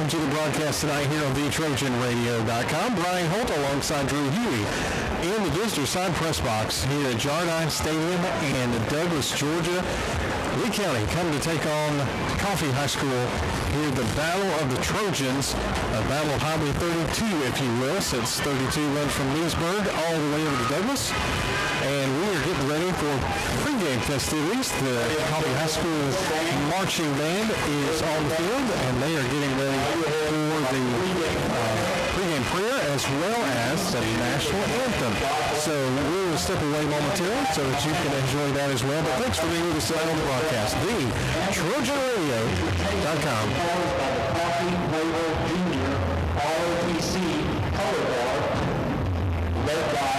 welcome to the broadcast tonight here on TheTrojanRadio.com. Brian Holt alongside Drew Huey in the visitor side press box here at Jardine Stadium in Douglas, Georgia. Lee County coming to take on Coffee High School here at the Battle of the Trojans, a battle of Highway 32, if you will, since 32 runs from Leesburg all the way over to Douglas. And we are getting ready for pregame festivities. The Coffee High School marching band is on the field, and they are getting ready for the pregame prayer as well as the national anthem. So we will step away momentarily so that you can enjoy that as well. But thanks for being with us tonight on the broadcast. The TrojanRadio.com. Junior ROTC color guard, led by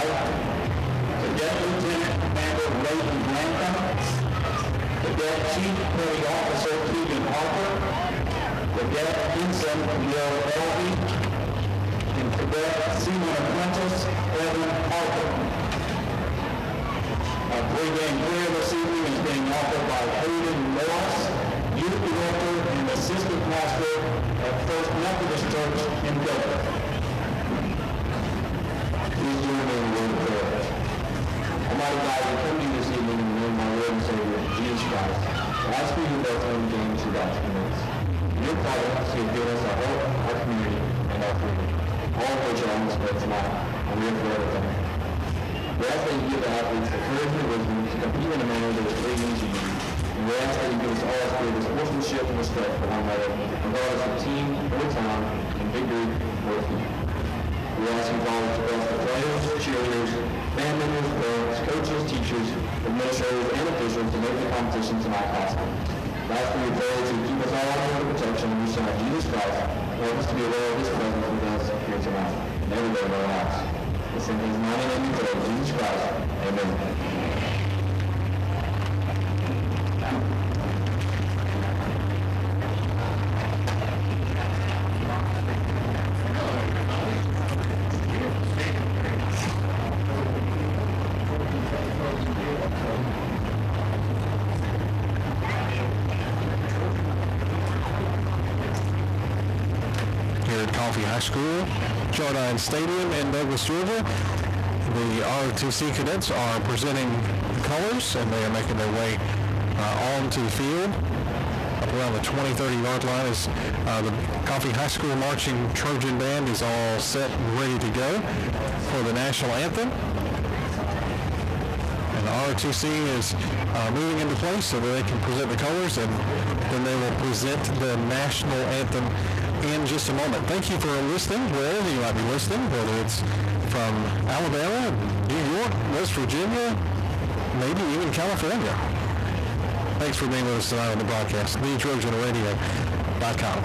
Cadet Lieutenant Commander Leighton Grantham, Cadet Chief Petty Officer Keegan Harper, Cadet Ensign Neil Elvey, and Cadet Seaman Apprentice Evan Harper. Our pregame prayer this evening is being offered by Hayden Morris, Youth Director and Assistant Pastor at First Methodist Church in Dover. Please join me in the word of prayer. Almighty God, we come to you this evening in the name of our Lord and Savior, Jesus Christ. I ask for you both to James who got commits. Your providence to give us our hope, our community, and our freedom. All of which are on display tonight, and we are for everything. We ask that you give the athletes the courage and wisdom to compete in a manner that is pleasing to you. And we ask that you give us all a spirit of sportsmanship and respect for one another, regardless of team or town, and victory or defeat. We ask you all to bless the players, cheerleaders, band members, parents, coaches, teachers, administrators, and officials to make the competition tonight possible. We ask for your prayer to keep us all under the protection of your Son, Jesus Christ, and help us to be aware of his presence with us here tonight, and every day of our lives. It's in his mighty name we pray, Jesus Christ. Amen. Coffee High School, Jardine Stadium in Douglas, Georgia. The ROTC cadets are presenting the colors, and they are making their way onto the field. Up around the 20-30 yard line is the Coffee High School marching Trojan band is all set and ready to go for the national anthem. And the ROTC is moving into place so that they can present the colors, and then they will present the national anthem in just a moment. Thank you for listening, wherever you might be listening, whether it's from Alabama, New York, West Virginia, maybe even California. Thanks for being with us tonight on the broadcast. TheTrojanRadio.com.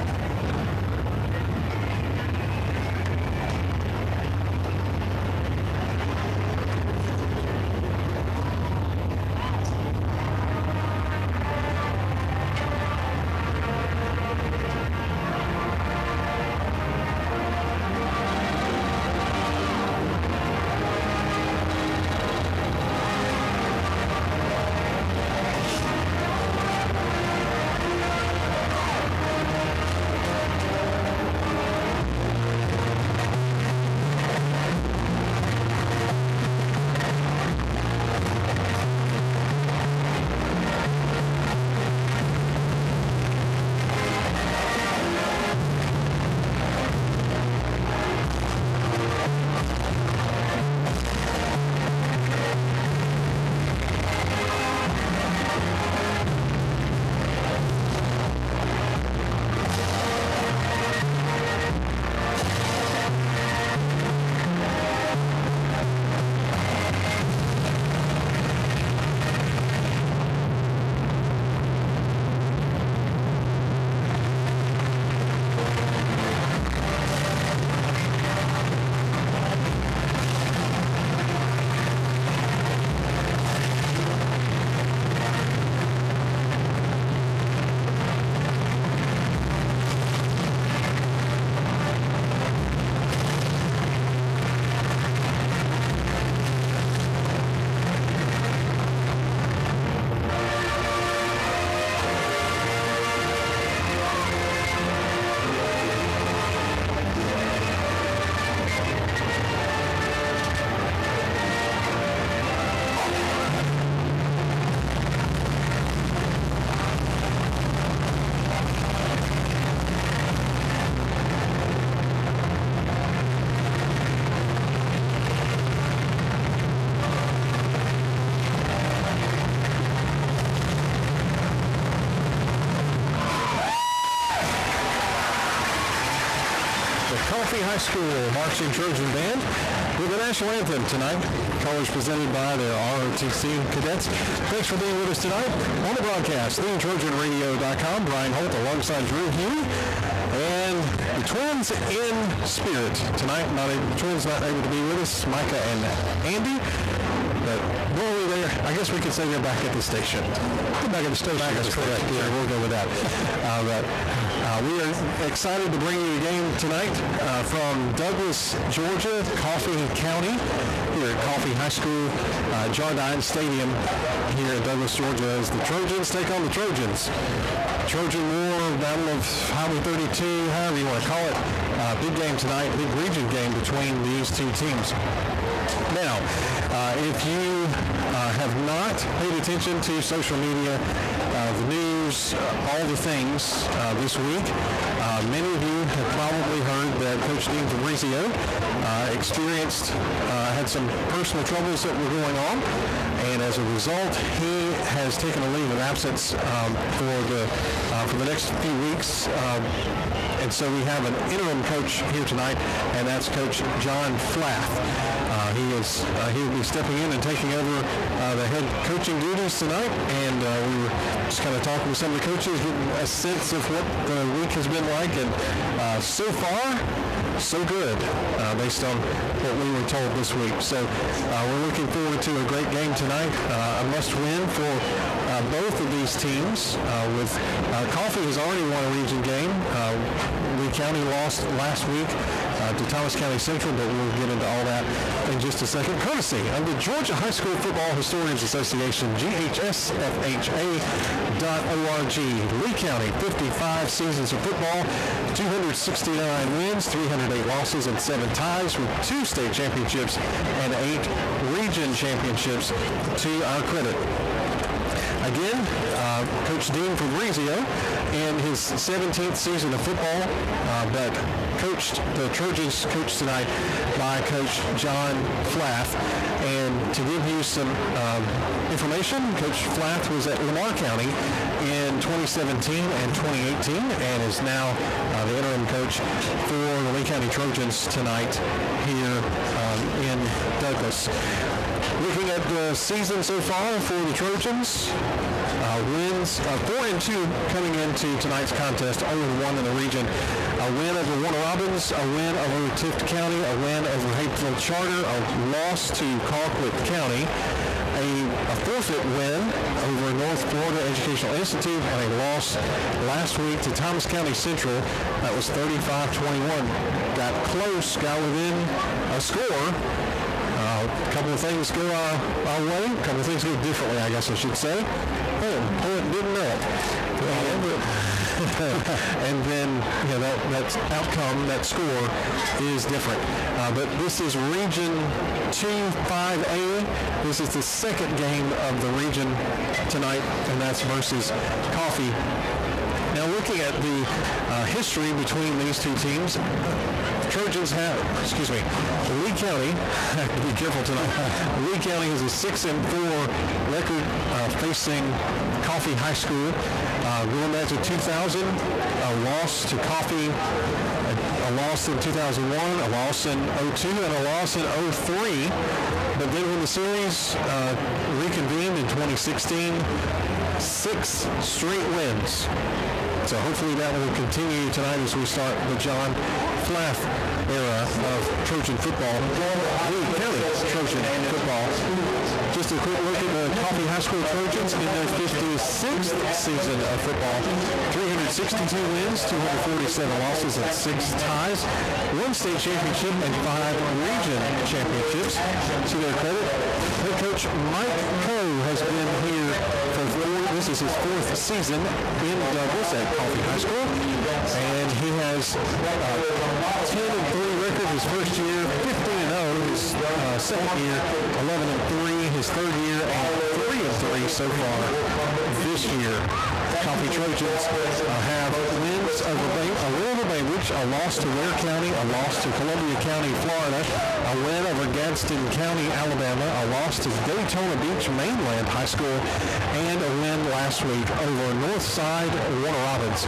Coffee High School Marching Trojan Band with the national anthem tonight. Colors presented by the ROTC cadets. Thanks for being with us tonight on the broadcast. TheTrojanRadio.com. Brian Holt alongside Drew Huey. And the Twins in spirit tonight. The Twins not able to be with us, Micah and Andy. But normally I guess we could say they're back at the station. Back at the station. That's correct. Yeah, we'll go with that. We are excited to bring you a game tonight from Douglas, Georgia, Coffee County, here at Coffee High School, Jardine Stadium here in Douglas, Georgia, as the Trojans take on the Trojans. Trojan War, Battle of Highway 32, however you want to call it. Big game tonight, big region game between these two teams. Now, if you have not paid attention to social media, the news, all the things this week, many of you have probably heard that Coach Dean Fabrizio had some personal troubles that were going on, and as a result, he has taken a leave of absence for the next few weeks. And so we have an interim coach here tonight, and that's Coach John Flath. He will be stepping in and taking over the head coaching duties tonight, and we were just kind of talking with some of the coaches, getting a sense of what the week has been like, and so far, so good, based on what we were told this week. So we're looking forward to a great game tonight, a must-win for both of these teams. With Coffee has already won a region game. Lee County lost last week to Thomas County Central, but we'll get into all that in just a second. Courtesy of the Georgia High School Football Historians Association, GHSFHA.org. Lee County, 55 seasons of football, 269 wins, 308 losses, and 7 ties, with 2 state championships and 8 region championships to our credit. Again, Coach Dean Fabrizio in his 17th season of football, but the Trojans coached tonight by Coach John Flath. And to give you some information, Coach Flath was at Lamar County in 2017 and 2018 and is now the interim coach for the Lee County Trojans tonight here in Douglas. Looking at the season so far for the Trojans, wins 4-2 coming into tonight's contest, 0-1 in the region. A win over Warner Robins, a win over Tift County, a win over Hapeville Charter, a loss to Colquitt County, a forfeit win over North Florida Educational Institute, and a loss last week to Thomas County Central. That was 35-21. Got close, got within a score. A couple of things go our way, a couple of things go differently, I guess I should say. Didn't know it. And then that outcome, that score is different. But this is Region 2-5A. This is the second game of the region tonight, and that's versus Coffee. Now, looking at the history between these two teams, Trojans have, Lee County, I have to be careful tonight. Lee County has a 6-4 record facing Coffee High School. Going back to 2000, a loss to Coffee, a loss in 2001, a loss in 2002, and a loss in 2003. But then when the series reconvened in 2016, 6 straight wins. So hopefully that will continue tonight as we start the John Flath era of Trojan football. Lee County Trojan football. Just a quick look at the Coffee High School Trojans in their 56th season of football. 362 wins, 247 losses, and 6 ties. 1 state championship and 5 region championships. To their credit, head coach Mike Coe has been here for this is his 4th season in Douglas at Coffee High School, and he has 10-3 record his first year, 15-0 his second year, 11-3 his third year, and 3-3 so far this year. Coffee Trojans have wins over Bainbridge, Beach, a loss to Ware County, a loss to Columbia County, Florida, a win over Gadsden County, Alabama, a loss to Daytona Beach Mainland High School, and a win last week over Northside Warner Robins.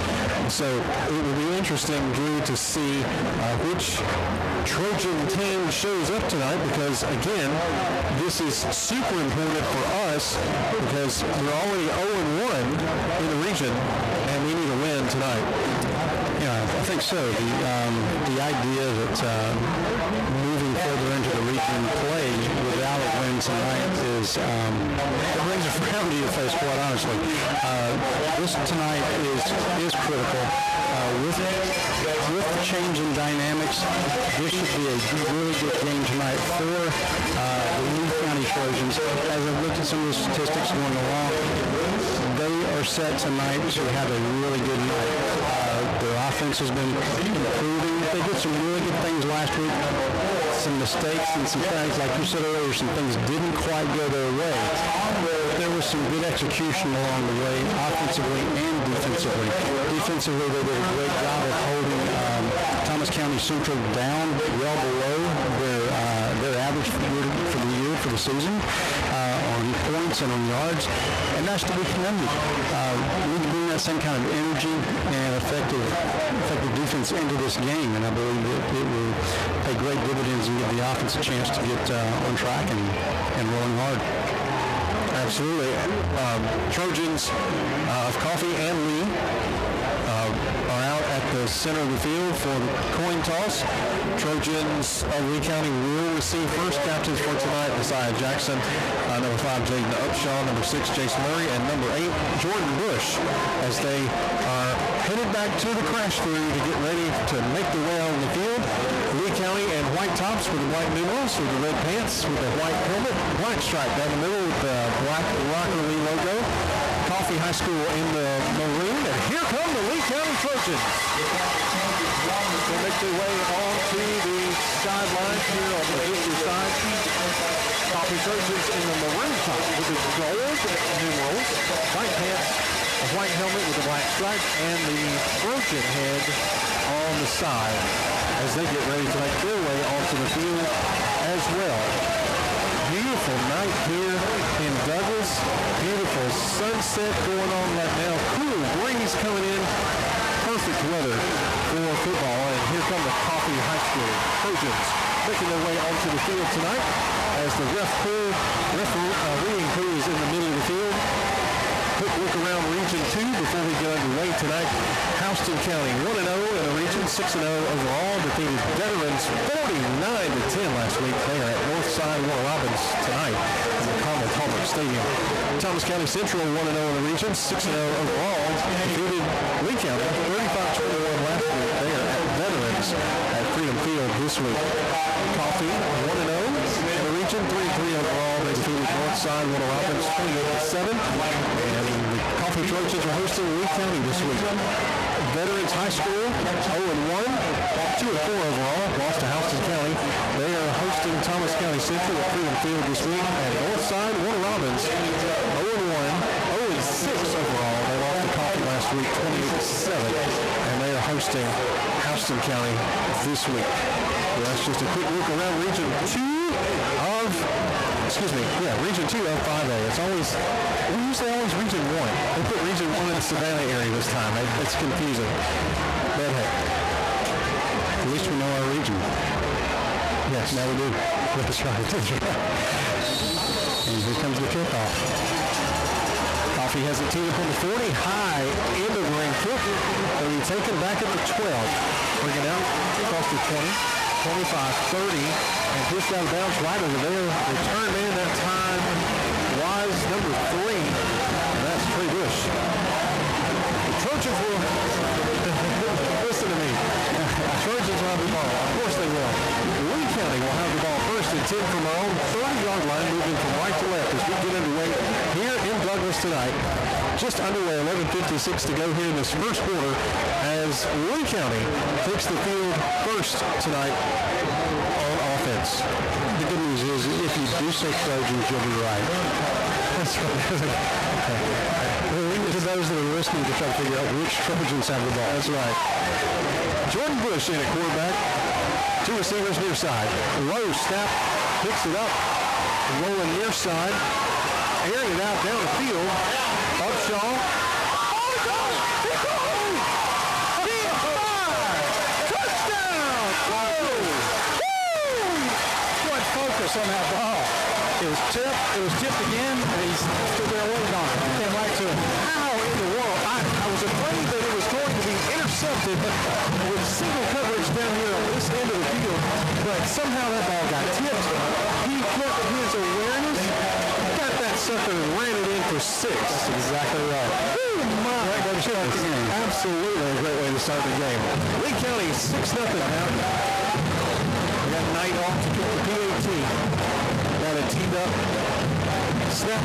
So it will be interesting, Drew, to see which Trojan team shows up tonight, because again, this is super important for us because we're already 0-1 in the region and we need a win tonight. Yeah, I think so. The idea that moving further into the region play without a win tonight is it brings a frown to your face, quite honestly. This tonight is critical. With the change in dynamics, this should be a really good game tonight for the Lee County Trojans. As I've looked at some of the statistics going along, they are set tonight to have a really good night. Their offense has been improving. They did some really good things last week. Some mistakes and some things, like you said earlier, some things didn't quite go their way. There was some good execution along the way, offensively and defensively. Defensively, they did a great job of holding Thomas County Central down well below their average for the year, for the season, on points and on yards, and that's to be commended. We need to bring that same kind of energy and effective defense into this game, and I believe it will pay great dividends and give the offense a chance to get on track and rolling hard. Absolutely. Trojans of Coffee and Lee are out at the center of the field for the coin toss. Trojans of Lee County will receive first. Captains for tonight: Messiah Jackson, number 5 Jaden Upshaw, number 6 Jason Murray, and number 8 Jordan Bush, as they are headed back to the crash through to get ready to make their way on the field. Lee County and white tops with the white numerals, with the red pants, with the white helmet, black stripe down the middle with the black Rocker Lee logo. Coffee High School in the maroon, and here come the Lee County Trojans. They make their way onto the sideline here on the visitor side. Coffee Trojans in the maroon top with the gold numerals, white pants, a white helmet with a black stripe, and the Trojan head on the side as they get ready to make their way onto the field as well. Beautiful night here in Douglas. Beautiful sunset going on right now. Cool breeze coming in. Perfect weather for football. And here come the Coffee High School Trojans making their way onto the field tonight as the refereeing crew is in the middle of the field. Quick look around Region 2 before we get underway tonight. Houston County 1-0 in the region, 6-0 overall. Defeated Veterans 49-10 last week. They are at Northside Warner Robins tonight in the Commonwealth Hallmark Stadium. Thomas County Central 1-0 in the region, 6-0 overall. Defeated Lee County 35-21 last week. They are at Veterans at Freedom Field this week. Coffee 1-0 in the region, 3-3 overall. They defeated Northside Warner Robins 28-7. And the Coffee Trojans are hosting Lee County this week. Veterans High School 0-1, 2-4 overall, lost to Houston County. They are hosting Thomas County Central at Freedom Field this week. And Northside Warner Robins 0-1, 0-6 overall. They lost to Coffee last week 28-7, and they are hosting Houston County this week. Well, that's just a quick look around Region 2 of 5A. It's always, we usually always Region 1. They put Region 1 in the Savannah area this time. It's confusing. But hey, At least we know our region. yes, now we do. That's right. And here comes the kickoff. Coffee has it teed up on the 40, high end of the ring kick. They'll be taken back at the 12. Bring it out across the 20, 25, 30, and pushed out of bounds right over there. Return in that time was number 3, and that's Trey Bush. The Trojans will, listen to me, Trojans will have the ball. Of course they will. Lee County will have the ball first and 10 from our own 30-yard line, moving from right to left as we get underway here in Douglas tonight. Just underway, 11:56 to go here in this first quarter as Lee County takes the field first tonight on offense. The good news is, if you do say Trojans, you'll be right. That's right. To those that are listening to try to figure out which Trojans have the ball. That's right. Jordan Bush in at quarterback. Two receivers near side. Low snap, picks it up. Rolling near side. Airing it out down the field. Upshaw. Oh, he got it! He got it! He's fired! Touchdown! Woo! What focus on that ball. It was tipped again, and he's still there waiting on it. Came right to him. How in the world? I was afraid that it was going to be intercepted with single coverage down here on this end of the field, but somehow that ball got tipped. He kept his awareness, got that sucker and ran it in for 6. That's exactly right. Oh my goodness. Absolutely a great way to start the game. Lee County 6-0 now. We got Knight off to kick the PAT. Got it teed up. Snap.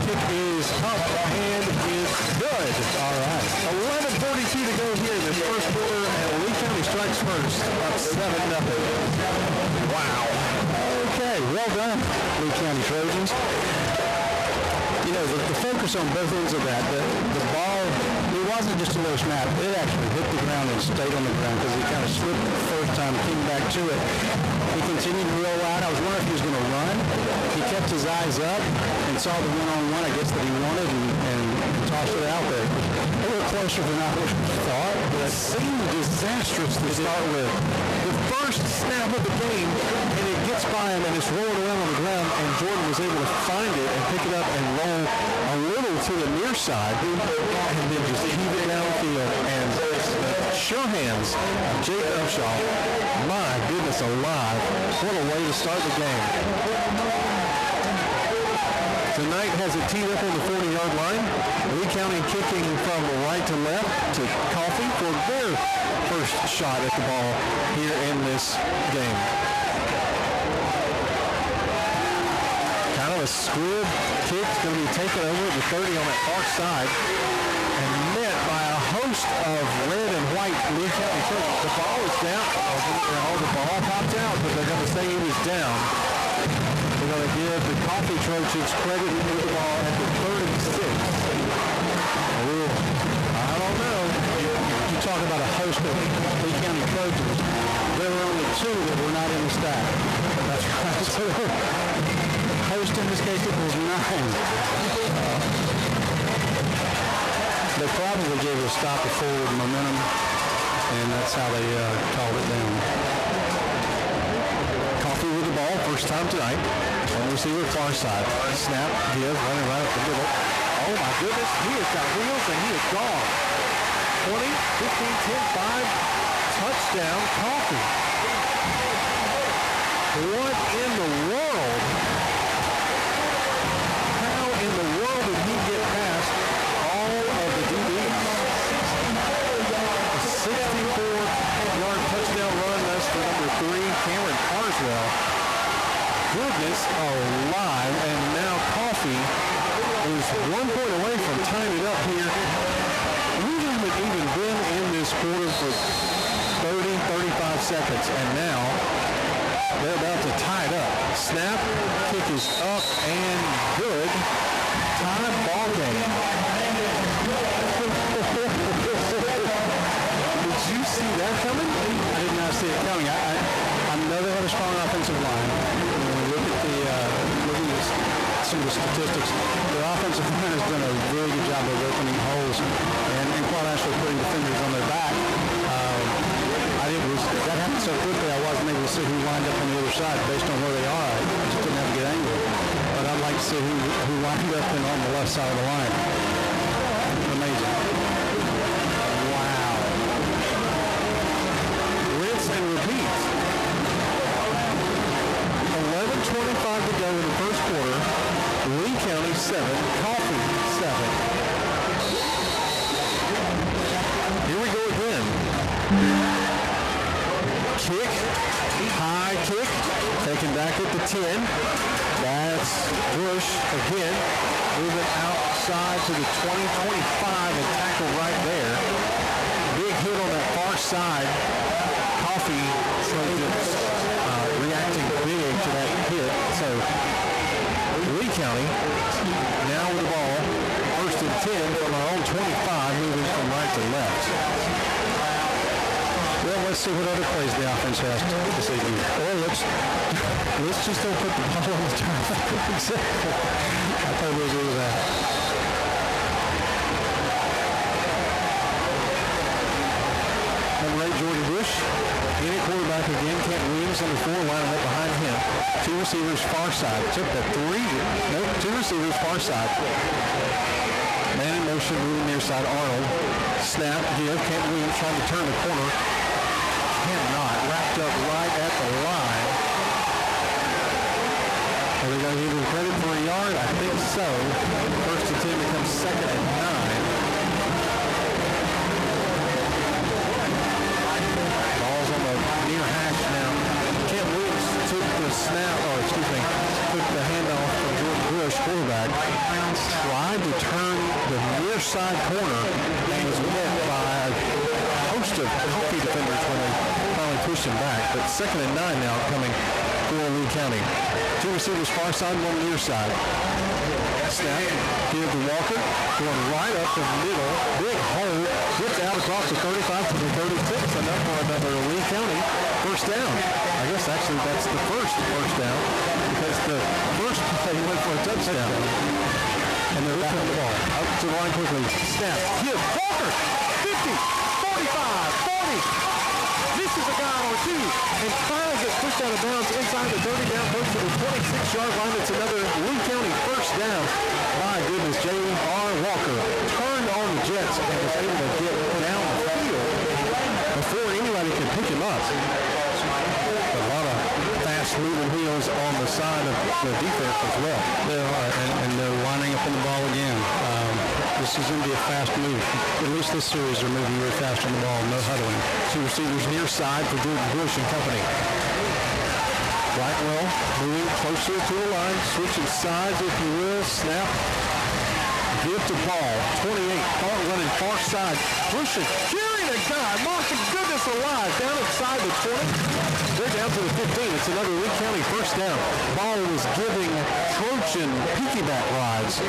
Kick is up and is good. All right. 11:42 to go here in this first quarter, and Lee County strikes first. Up 7-0. Wow. Okay, well done, Lee County Trojans. You know, the focus on both ends of that, the ball, it wasn't just a low snap. It actually hit the ground and stayed on the ground because he kind of slipped the first time, came back to it. He continued to roll out. I was wondering if he was going to run. He kept his eyes up and saw the one-on-one, I guess, that he wanted and tossed it out there. A little closer than I thought, but it Seemed disastrous to start with. The first snap of the game, and it gets by him, and it's rolling around on the ground, and Jordan was able to find it and pick it up and roll a little to the near side, and then just heave it downfield. And the sure hands of Jake Upshaw, my goodness alive, what a way to start the game. Tonight has it teed up on the 40-yard line. Lee County kicking from right to left to Coffee for their first shot at the ball here in this game. Kind of a squib kick. It's going to be taken over at the 30 on that far side and met by a host of red and white Lee County Trojans. The ball is down. The ball popped out, but they're going to say it was down. We're going to give the Coffee Trojans credit with the ball at the 36. Ooh, I don't know. you talk about a host of Lee County Trojans. There were only 2 that were not in the staff. That's right. So host in this case equals 9. They probably gave it a stop of forward momentum, and that's how they called it down. Coffee with the ball, first time tonight. On receiver, far side. Snap, give, running right up the middle. Oh my goodness, he has got wheels and he is gone. 20, 15, 10, 5, touchdown, Coffee. What in the world? How in the world did he get past all of the DBs? A 64-yard touchdown run, that's for number 3, Cameron Carswell. Goodness alive, and now Coffee is 1 point away from tying it up here. We haven't even been in this quarter for 30, 35 seconds, and now they're about to tie it up. Snap, kick is up and good. Tie ball game. Did you see that coming? I did not see it coming. I know they have a strong offensive line. When we look at some of the statistics, their offensive line has done a really good job of opening holes and quite actually putting defenders on their back. That happened so quickly I wasn't able to see who lined up on the other side based on where they are. I just didn't have a good angle. But I'd like to see who lined up on the left side of the line. Amazing. Wow. Rinse and repeat. 11:25 to go in the first quarter. Lee County 7, Coffee 7. Here we go again. Kick, high kick, taken back at the 10. That's Bush again, moving outside to the 20, 25 and tackled right there. Big hit on that far side. Coffee Trojans reacting big to that hit. So Lee County now with the ball, first and 10 from our own 25, moving from right to left. Well, let's see what other plays the offense has this evening. Or let's just don't put the ball on the turf. Exactly. I totally agree with that. Number 8, Jordan Bush. In at quarterback again. Kent Williams, number 4, lining up behind him. 2 receivers far side. Took the 3. Nope, 2 receivers far side. Man in motion, moving near side. Arnold. Snap, give. Kent Williams trying to turn the corner. Cannot. Wrapped up right at the line. Are they going to give him credit for a yard? I think so. First and 10 becomes 2nd and 9. Ball's on the near hash now. Kent Williams took the snap, took the handoff from Jordan Bush, quarterback. Tried to turn the near side corner and was met by a host of hockey defenders when they finally pushed him back. But 2nd and 9 now coming for Lee County. 2 receivers far side, 1 near side. Snap, give to Walker, going right up the middle. Big hole, gets out across the 35 to the 36. Enough for another Lee County first down. I guess actually that's the first down because the first play went for a touchdown. And they're back on the ball. Up to the line quickly. Snap, give, Walker, 50, 45, 40. This is a guy or two, and finally gets pushed out of bounds inside the 30 down close to the 26-yard line. It's another Lee County first down. My goodness, J.R. Walker turned on the Jets and was able to get down the field before anybody could pick him up. A lot of fast-moving wheels on the side of the defense as well. They are, and they're lining up on the ball again. This is going to be a fast move. At least this series they're moving really fast on the ball, no huddling. 2 receivers near side for Jordan Bush and company. Blackwell moving closer to the line, switching sides if you will. Snap. Give to ball. 28. Running far side. Pushing. Carrying a guy. My goodness alive. Down inside the 20. They're down to the 15. It's another Lee County first down. Ball was giving Trojan piggyback rides.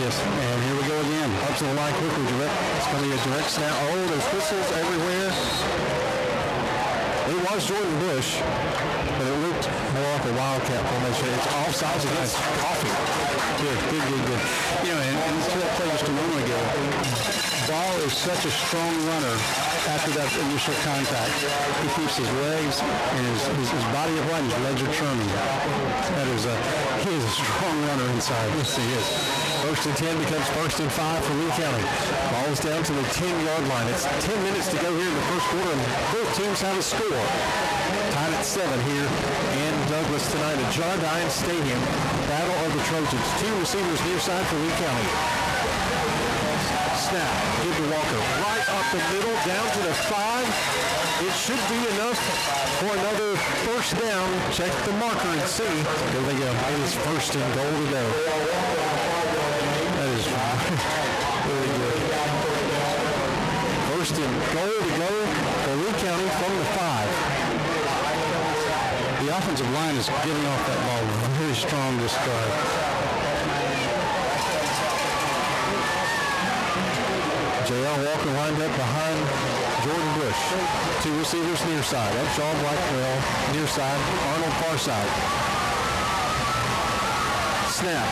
Yes, and here we go again. Up to the line quickly. It's going to be a direct snap. Oh, there's whistles everywhere. It was Jordan Bush, but it looked more like a Wildcat formation. It's offsides against Coffee. Good. You know, and to that play just a moment ago, Ball is such a strong runner after that initial contact. He keeps his legs and his body upright, his legs are churning. He is a strong runner inside. Yes, he is. First and 10 becomes first and 5 for Lee County. Ball's down to the 10-yard line. It's 10 minutes to go here in the first quarter, and both teams have a score. Tied at 7 here in Douglas tonight at Jardine Stadium. Battle of the Trojans. 2 receivers near side for Lee County. Snap. Give to Walker. Right up the middle, down to the 5. It should be enough for another first down. Check the marker and see. Here they go. It is first and goal to go. That is really good. First and goal to go for Lee County from the 5. The offensive line is getting off that ball very strong this drive. J.R. Walker lined up behind Jordan Bush. 2 receivers near side. Upshaw, Blackwell, near side. Arnold, far side. Snap.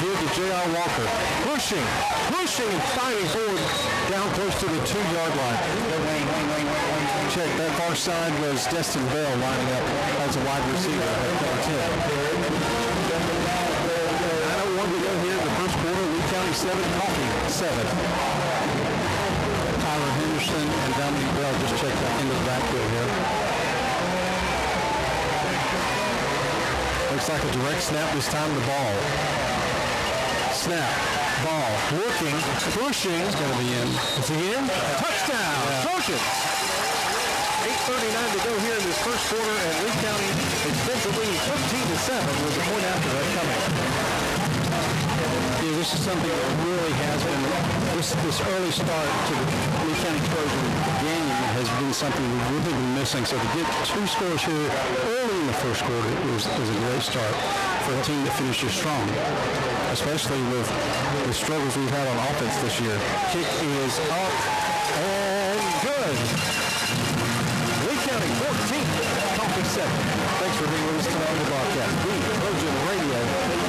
Give to J.R. Walker. Pushing and fighting forward down close to the 2-yard line. Check, that far side was Destin Bell lining up as a wide receiver at number 10. 9:01 to go here in the first quarter. Lee County 7, Coffee 7. Tyler Henderson and Dominic Bell just checked out into the backfield here. Looks like a direct snap this time to Ball. Snap. Ball. Looking. Pushing. It's going to be in. Is he in? Touchdown. Yeah. Trojans. 8:39 to go here in this first quarter, and Lee County extends the lead 13-7 with the point after that coming. Yeah, this is something that really has been, this early start to the Lee County Trojan game has been something we've really been missing. So to get 2 scores here early in the first quarter is a great start for a team that finishes strong. Especially with the struggles we've had on offense this year. Kick is up and good. Lee County Coffee 7. Thanks for being with us tonight on the broadcast. TheTrojanRadio.com.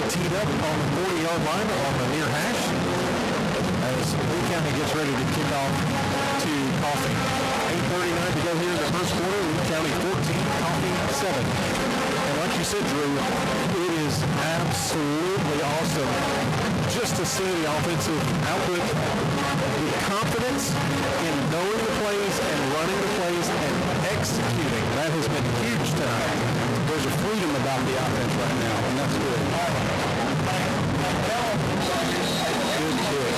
Teed up on the 40-yard line on the near hash as Lee County gets ready to kick off to Coffee. 8:39 to go here in the first quarter. Lee County 14, Coffee 7. And like you said, Drew, it is absolutely awesome just to see the offensive output, the confidence in knowing the plays and running the plays and executing. That has been huge tonight. There's a freedom about the offense right now, and that's good. Good kick.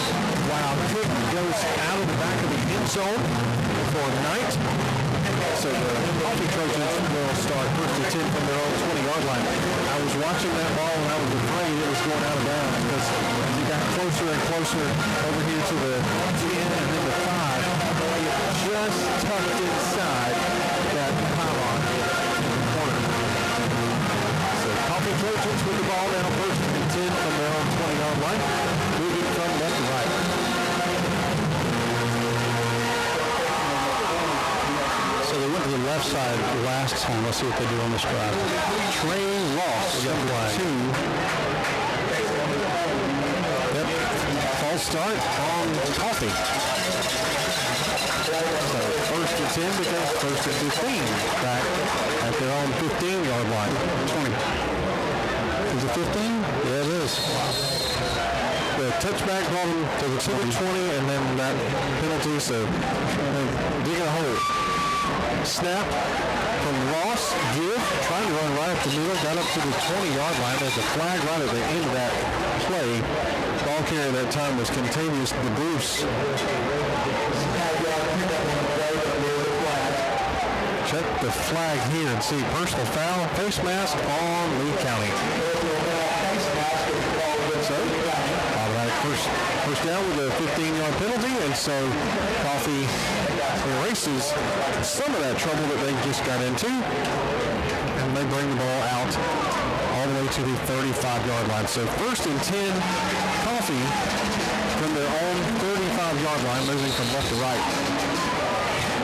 Wow, kick goes out of the back of the end zone for Knight. So the Coffee Trojans will start first and 10 from their own 20-yard line. I was watching that ball and I was afraid it was going out of bounds because as you got closer and closer over here to the 10 and then the 5, it just tucked inside that pylon in the corner. So Coffee Trojans with the ball now first and 10 from their own 20-yard line, moving from left to right. So they went to the left side last time. Let's see what they do on this drive. Trey Ross, number 2. Yep. False start on Coffee. So first and 10 becomes first and 15 back at their own 15-yard line. 20. Is it 15? Yeah, it is. The touchback brought them to the 20, and then that penalty, so digging a hole. Snap from Ross. Give. Trying to run right up the middle. Got up to the 20-yard line. There's a flag right at the end of that play. Ball carrier that time was Contavious DeBruce. Check the flag here and see personal foul. Face mask on Lee County. So, automatic first down with a 15-yard penalty, and so Coffee erases some of that trouble that they just got into, and they bring the ball out all the way to the 35-yard line. So first and 10, Coffee from their own 35-yard line, moving from left to right.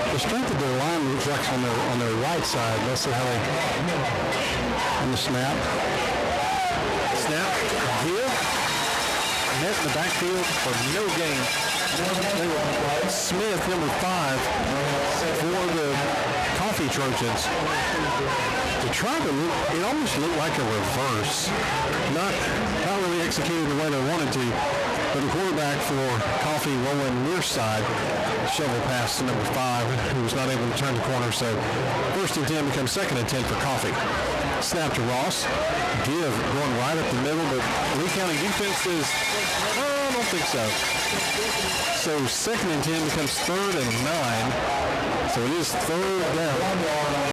The strength of their line looks like on their right side. Let's see how they on the snap. Snap, give, net in the backfield for no gain. Smith, number 5, for the Coffee Trojans. To try to look, it almost looked like a reverse. Not really executed the way they wanted to, but the quarterback for Coffee rolling near side, shovel pass to number 5, who was not able to turn the corner. So first and 10 becomes second and 10 for Coffee. Snap to Ross. Give going right up the middle, but Lee County defense says, I don't think so. So second and 10 becomes third and 9. So it is third down.